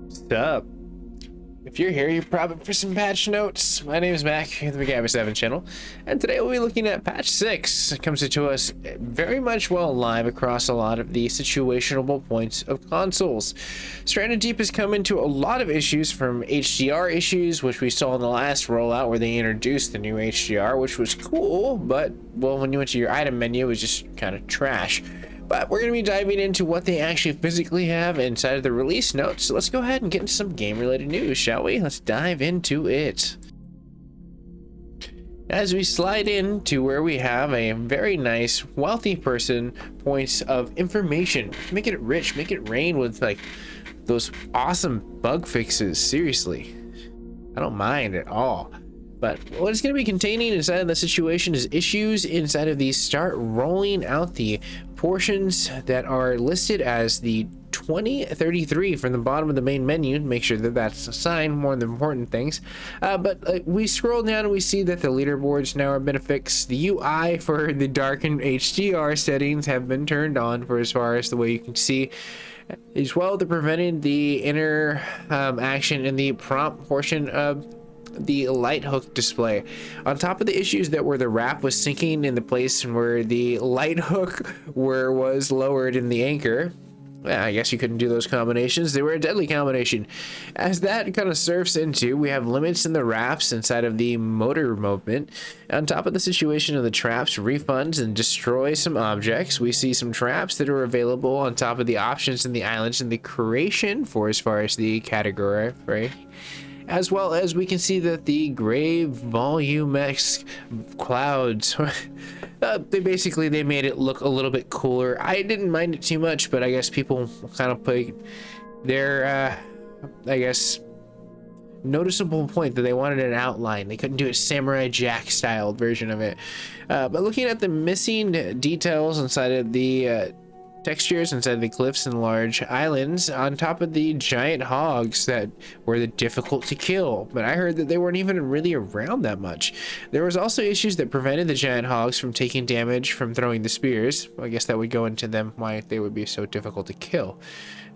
Sup? If you're here, you're probably for some patch notes. My name is Mac, here at the McGabber7 channel, and today we'll be looking at patch 6. It comes to us very much well live across a lot of the situational points of consoles. Stranded Deep has come into a lot of issues, from HDR issues, which we saw in the last rollout where they introduced the new HDR, which was cool, but, well, when you went to your item menu, it was just kind of trash. But we're going to be diving into what they actually physically have inside of the release notes. So let's go ahead and get into some game-related news, shall we? Let's dive into it. As we slide into where we have a very nice, wealthy person points of information. Make it rich, make it rain with like those awesome bug fixes. Seriously, I don't mind at all. But what it's going to be containing inside of the situation is issues inside of these. Start rolling out the portions that are listed as the 2033 from the bottom of the main menu. Make sure that that's assigned, more of the important things. But we scroll down and we see that the leaderboards now have been fixed. The UI for the darkened HDR settings have been turned on for as far as the way you can see. As well, they're preventing the inner action in the prompt portion of the light hook display. On top of the issues that were the wrap was sinking in the place where the light hook was lowered in the anchor. Yeah, I guess you couldn't do those combinations. They were a deadly combination. As that kind of surfs into, we have limits in the wraps inside of the motor movement. On top of the situation of the traps, refunds, and destroy some objects, we see some traps that are available on top of the options in the islands and the creation for as far as the category, right? As well as we can see that the gray volumex clouds, they made it look a little bit cooler. I didn't mind it too much, but I guess people kind of put their, noticeable point that they wanted an outline. They couldn't do a Samurai Jack styled version of it. But looking at the missing details inside of the textures inside the cliffs and large islands, on top of the giant hogs that were difficult to kill, but I heard that they weren't even really around that much. There was also issues that prevented the giant hogs from taking damage from throwing the spears. Well, I guess that would go into them why they would be so difficult to kill.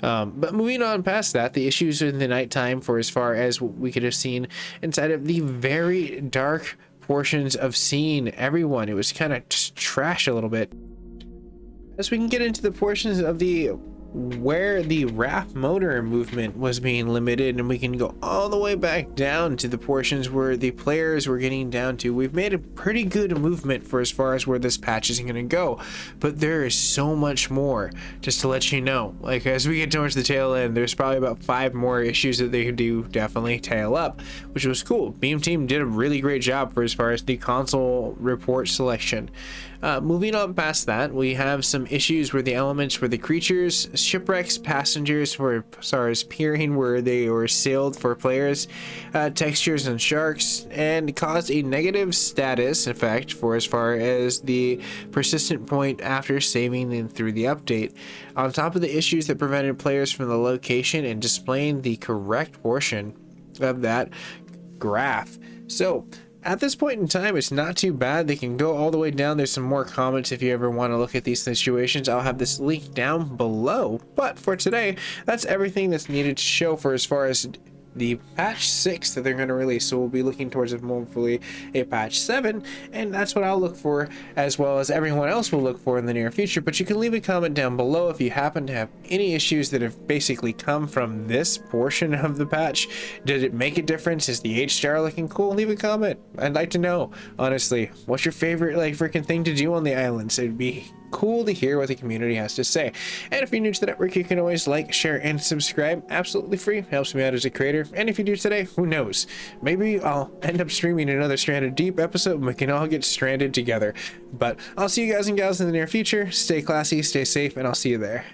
But moving on past that, the issues in the nighttime for as far as we could have seen inside of the very dark portions of seeing everyone, it was kind of just trash a little bit. As we can get into the portions of where the raft motor movement was being limited, and we can go all the way back down to the portions where the players were getting down to. We've made a pretty good movement for as far as where this patch is going to go, but there is so much more. Just to let you know, like as we get towards the tail end, there's probably about 5 more issues that they could do definitely tail up, which was cool. Beam Team did a really great job for as far as the console report selection. Moving on past that, we have some issues where the elements were the creatures, shipwrecks, passengers for as far as peering where they were sailed for players, textures and sharks, and caused a negative status effect for as far as the persistent point after saving and through the update. On top of the issues that prevented players from the location and displaying the correct portion of that graph. So at this point in time, it's not too bad. They can go all the way down. There's some more comments if you ever want to look at these situations. I'll have this link down below. But for today, that's everything that's needed to show for as far as the patch 6 that they're going to release. So we'll be looking towards hopefully a patch 7, and that's what I'll look for, as well as everyone else will look for in the near future. But you can leave a comment down below if you happen to have any issues that have basically come from this portion of the patch. Did it make a difference? Is the HDR looking cool? Leave a comment. I'd like to know, honestly, what's your favorite freaking thing to do on the islands? It'd be cool to hear what the community has to say. And if you're new to the network, you can always like, share, and subscribe. Absolutely free. Helps me out as a creator. And if you do today, who knows? Maybe I'll end up streaming another Stranded Deep episode and we can all get stranded together. But I'll see you guys and gals in the near future. Stay classy, stay safe, and I'll see you there.